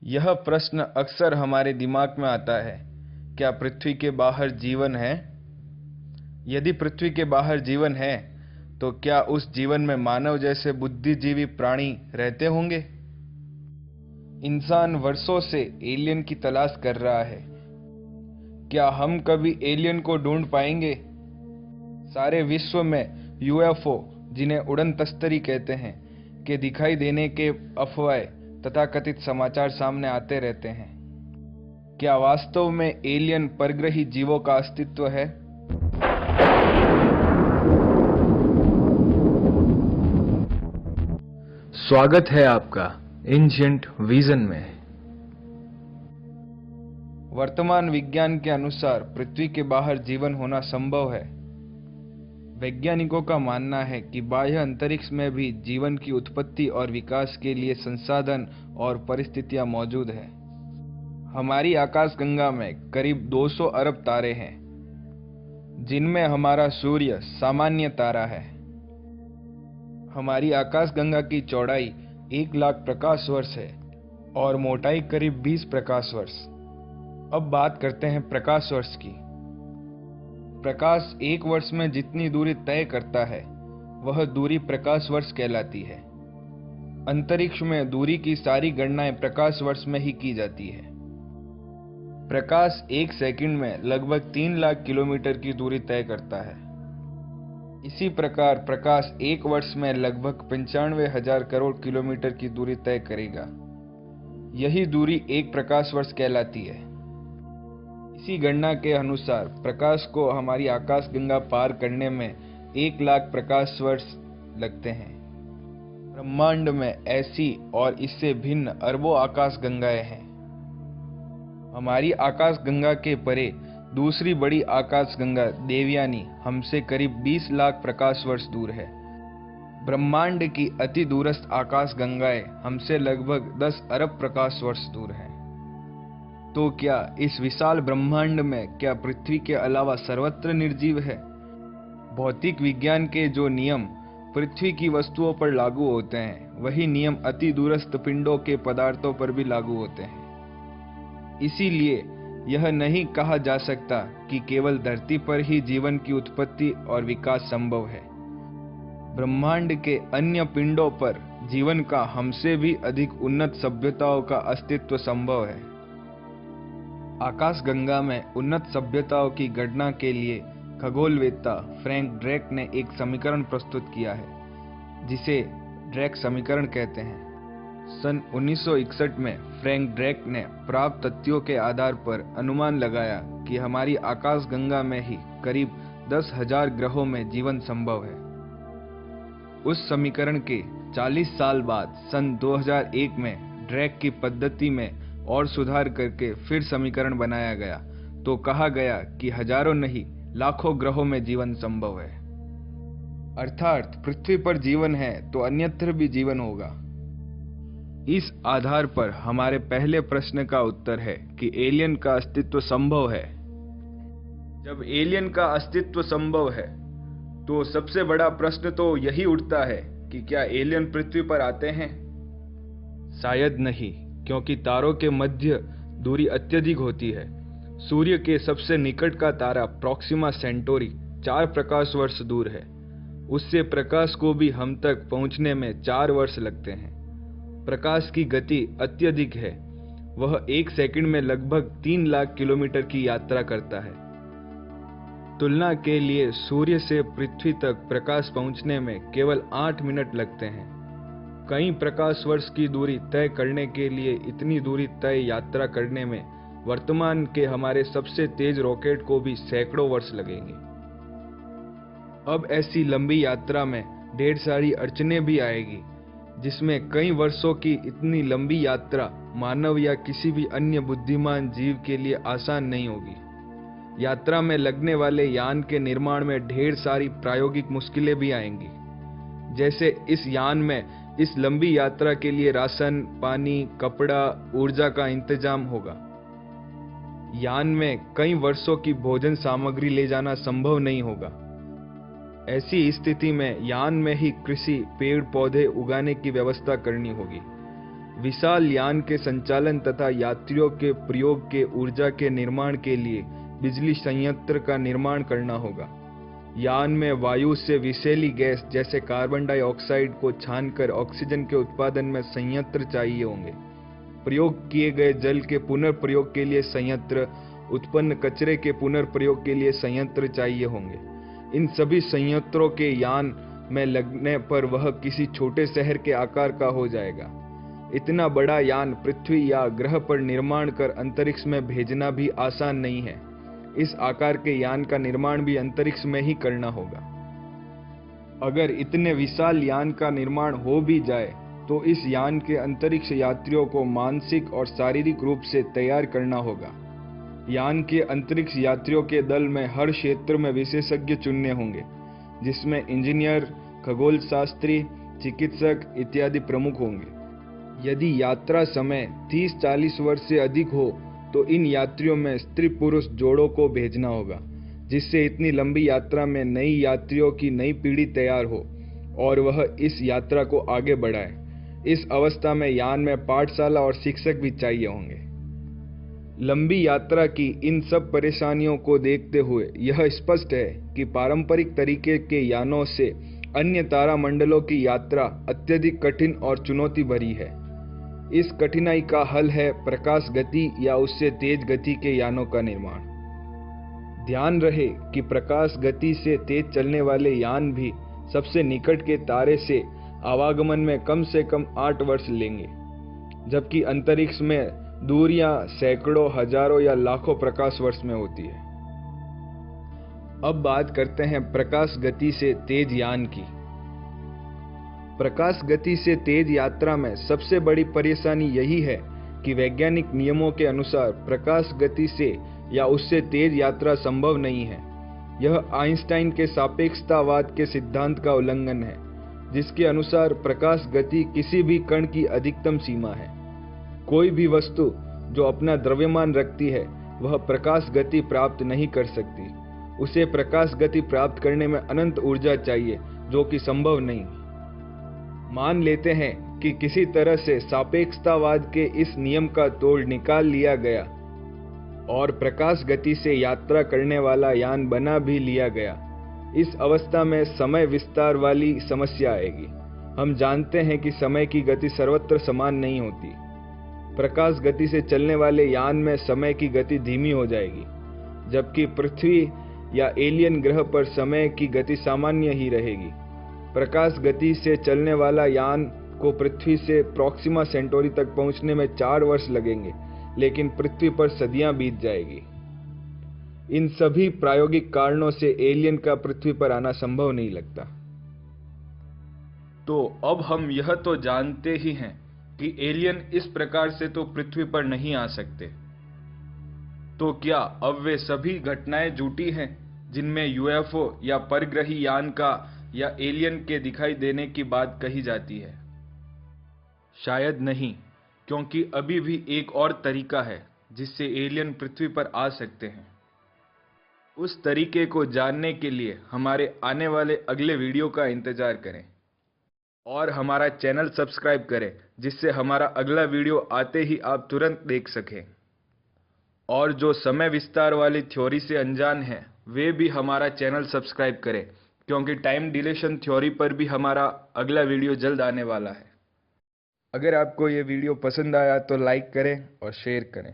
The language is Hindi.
यह प्रश्न अक्सर हमारे दिमाग में आता है, क्या पृथ्वी के बाहर जीवन है? यदि पृथ्वी के बाहर जीवन है, तो क्या उस जीवन में मानव जैसे बुद्धिजीवी प्राणी रहते होंगे? इंसान वर्षों से एलियन की तलाश कर रहा है। क्या हम कभी एलियन को ढूंढ पाएंगे? सारे विश्व में यूएफओ, जिन्हें उड़न तस्तरी कहते हैं, के दिखाई देने के अफवाहें तथाकथित समाचार सामने आते रहते हैं। क्या वास्तव में एलियन परग्रही जीवों का अस्तित्व है? स्वागत है आपका एंशिएंट विजन में। वर्तमान विज्ञान के अनुसार पृथ्वी के बाहर जीवन होना संभव है। वैज्ञानिकों का मानना है कि बाह्य अंतरिक्ष में भी जीवन की उत्पत्ति और विकास के लिए संसाधन और परिस्थितियां मौजूद हैं। हमारी आकाशगंगा में करीब 200 अरब तारे हैं, जिनमें हमारा सूर्य सामान्य तारा है। हमारी आकाशगंगा की चौड़ाई 1 लाख प्रकाश वर्ष है और मोटाई करीब 20 प्रकाश वर्ष। अब बात करते हैं प्रकाश वर्ष की। प्रकाश 1 वर्ष में जितनी दूरी तय करता है, वह दूरी प्रकाश वर्ष कहलाती है। अंतरिक्ष में दूरी की सारी गणनाएं प्रकाश वर्ष में ही की जाती है। प्रकाश 1 सेकंड में लगभग 3 लाख किलोमीटर की दूरी तय करता है। इसी प्रकार प्रकाश 1 वर्ष में लगभग 95,000 करोड़ किलोमीटर की दूरी तय करेगा। यही दूरी 1 प्रकाश वर्ष कहलाती है। इसी गणना के अनुसार प्रकाश को हमारी आकाशगंगा पार करने में 1 लाख प्रकाश वर्ष लगते हैं। ब्रह्मांड में ऐसी और इससे भिन्न अरबों आकाशगंगाएं हैं। हमारी आकाशगंगा के परे दूसरी बड़ी आकाशगंगा देवयानी हमसे करीब 20 लाख प्रकाश वर्ष दूर है। ब्रह्मांड की अति दूरस्थ आकाशगंगाएं हमसे लगभग 10 अरब प्रकाश वर्ष दूर हैं। तो क्या इस विशाल ब्रह्मांड में क्या पृथ्वी के अलावा सर्वत्र निर्जीव है? भौतिक विज्ञान के जो नियम पृथ्वी की वस्तुओं पर लागू होते हैं, वही नियम अति दूरस्थ पिंडों के पदार्थों पर भी लागू होते हैं। इसीलिए यह नहीं कहा जा सकता कि केवल धरती पर ही जीवन की उत्पत्ति और विकास संभव है। ब्रह्मांड के अन्य पिंडों पर जीवन का हमसे भी अधिक उन्नत सभ्यताओं का अस्तित्व संभव है। आकाशगंगा में उन्नत सभ्यताओं की गणना के लिए खगोलवेत्ता फ्रैंक ड्रेक ने एक समीकरण प्रस्तुत किया है, जिसे ड्रेक समीकरण कहते हैं। सन 1961 में फ्रैंक ड्रेक ने प्राप्त तथ्यों के आधार पर अनुमान लगाया कि हमारी आकाशगंगा में ही करीब 10,000 ग्रहों में जीवन संभव है। उस समीकरण के 40 साल बाद सन 2001 में ड्रेक की पद्धति में और सुधार करके फिर समीकरण बनाया गया, तो कहा गया कि हजारों नहीं लाखों ग्रहों में जीवन संभव है। अर्थात पृथ्वी पर जीवन है तो अन्यत्र भी जीवन होगा। इस आधार पर हमारे पहले प्रश्न का उत्तर है कि एलियन का अस्तित्व संभव है। जब एलियन का अस्तित्व संभव है, तो सबसे बड़ा प्रश्न तो यही उठता है कि क्या एलियन पृथ्वी पर आते हैं? शायद नहीं, क्योंकि तारों के मध्य दूरी अत्यधिक होती है। सूर्य के सबसे निकट का तारा प्रोक्सिमा सेंटोरी 4 प्रकाश वर्ष दूर है। उससे प्रकाश को भी हम तक पहुंचने में 4 वर्ष लगते हैं। प्रकाश की गति अत्यधिक है। वह 1 सेकंड में लगभग 3 लाख किलोमीटर की यात्रा करता है। तुलना के लिए सूर्य से पृथ्वी तक प्रकाश पहुंचने में केवल 8 मिनट लगते हैं। कई प्रकाश वर्ष की दूरी तय करने के लिए इतनी दूरी तय यात्रा करने में वर्तमान के हमारे सबसे तेज रॉकेट को भी सैकड़ों वर्ष लगेंगे। अब ऐसी लंबी यात्रा में ढेर सारी अड़चनें भी आएगी, जिसमें कई वर्षों की इतनी लंबी यात्रा मानव या किसी भी अन्य बुद्धिमान जीव के लिए आसान नहीं होगी। यात्रा में लगने वाले यान के निर्माण में ढेर सारी प्रायोगिक मुश्किलें भी आएंगी। जैसे इस यान में इस लंबी यात्रा के लिए राशन, पानी, कपड़ा, ऊर्जा का इंतजाम होगा। यान में कई वर्षों की भोजन सामग्री ले जाना संभव नहीं होगा। ऐसी स्थिति में यान में ही कृषि, पेड़ पौधे उगाने की व्यवस्था करनी होगी। विशाल यान के संचालन तथा यात्रियों के प्रयोग के ऊर्जा के निर्माण के लिए बिजली संयंत्र का निर्माण करना होगा। यान में वायु से विषैली गैस जैसे कार्बन डाइऑक्साइड को छानकर ऑक्सीजन के उत्पादन में संयंत्र चाहिए होंगे। प्रयोग किए गए जल के पुनर्प्रयोग के लिए संयंत्र, उत्पन्न कचरे के पुनर्प्रयोग के लिए संयंत्र चाहिए होंगे। इन सभी संयंत्रों के यान में लगने पर वह किसी छोटे शहर के आकार का हो जाएगा। इतना बड़ा यान पृथ्वी या ग्रह पर निर्माण कर अंतरिक्ष में भेजना भी आसान नहीं है। इस आकार के यान का निर्माण भी अंतरिक्ष में ही करना होगा। अगर इतने विशाल यान का निर्माण हो भी जाए तो इस यान के अंतरिक्ष यात्रियों को मानसिक और शारीरिक रूप से तैयार करना होगा। यान के अंतरिक्ष यात्रियों के दल में हर क्षेत्र में विशेषज्ञ चुनने होंगे, जिसमें इंजीनियर, खगोल शास्त्री, चिकित्सक इत्यादि प्रमुख होंगे। यदि यात्रा समय 30-40 वर्ष से अधिक हो तो इन यात्रियों में स्त्री पुरुष जोड़ों को भेजना होगा, जिससे इतनी लंबी यात्रा में नई यात्रियों की नई पीढ़ी तैयार हो और वह इस यात्रा को आगे बढ़ाए। इस अवस्था में यान में पाठशाला और शिक्षक भी चाहिए होंगे। लंबी यात्रा की इन सब परेशानियों को देखते हुए यह स्पष्ट है कि पारंपरिक तरीके के यानों से अन्य तारामंडलों की यात्रा अत्यधिक कठिन और चुनौती भरी है। इस कठिनाई का हल है प्रकाश गति या उससे तेज गति के यानों का निर्माण। ध्यान रहे कि प्रकाश गति से तेज चलने वाले यान भी सबसे निकट के तारे से आवागमन में कम से कम 8 वर्ष लेंगे, जबकि अंतरिक्ष में दूरियां सैकड़ों, हजारों या लाखों प्रकाश वर्ष में होती है। अब बात करते हैं प्रकाश गति से तेज यान की। प्रकाश गति से तेज यात्रा में सबसे बड़ी परेशानी यही है कि वैज्ञानिक नियमों के अनुसार प्रकाश गति से या उससे तेज यात्रा संभव नहीं है। यह आइंस्टाइन के सापेक्षतावाद के सिद्धांत का उल्लंघन है, जिसके अनुसार प्रकाश गति किसी भी कण की अधिकतम सीमा है। कोई भी वस्तु जो अपना द्रव्यमान रखती है वह प्रकाश गति प्राप्त नहीं कर सकती। उसे प्रकाश गति प्राप्त करने में अनंत ऊर्जा चाहिए, जो कि संभव नहीं। मान लेते हैं कि किसी तरह से सापेक्षतावाद के इस नियम का तोड़ निकाल लिया गया और प्रकाश गति से यात्रा करने वाला यान बना भी लिया गया। इस अवस्था में समय विस्तार वाली समस्या आएगी। हम जानते हैं कि समय की गति सर्वत्र समान नहीं होती। प्रकाश गति से चलने वाले यान में समय की गति धीमी हो जाएगी, जबकि पृथ्वी या एलियन ग्रह पर समय की गति सामान्य ही रहेगी। प्रकाश गति से चलने वाला यान को पृथ्वी से प्रॉक्सिमा सेंटोरी तक पहुंचने में 4 वर्ष लगेंगे, लेकिन पृथ्वी पर सदियां बीत जाएगी। इन सभी प्रायोगिक कारणों से एलियन का पृथ्वी पर आना संभव नहीं लगता। तो अब हम यह तो जानते ही हैं कि एलियन इस प्रकार से तो पृथ्वी पर नहीं आ सकते। तो क्या अब वे सभी घटनाएं झूठी हैं जिनमें यूएफओ या परग्रही यान का या एलियन के दिखाई देने की बात कही जाती है? शायद नहीं, क्योंकि अभी भी एक और तरीका है जिससे एलियन पृथ्वी पर आ सकते हैं। उस तरीके को जानने के लिए हमारे आने वाले अगले वीडियो का इंतजार करें और हमारा चैनल सब्सक्राइब करें, जिससे हमारा अगला वीडियो आते ही आप तुरंत देख सकें। और जो समय विस्तार वाली थ्योरी से अनजान हैं, वे भी हमारा चैनल सब्सक्राइब करें, क्योंकि टाइम डिलेशन थ्योरी पर भी हमारा अगला वीडियो जल्द आने वाला है। अगर आपको ये वीडियो पसंद आया तो लाइक करें और शेयर करें।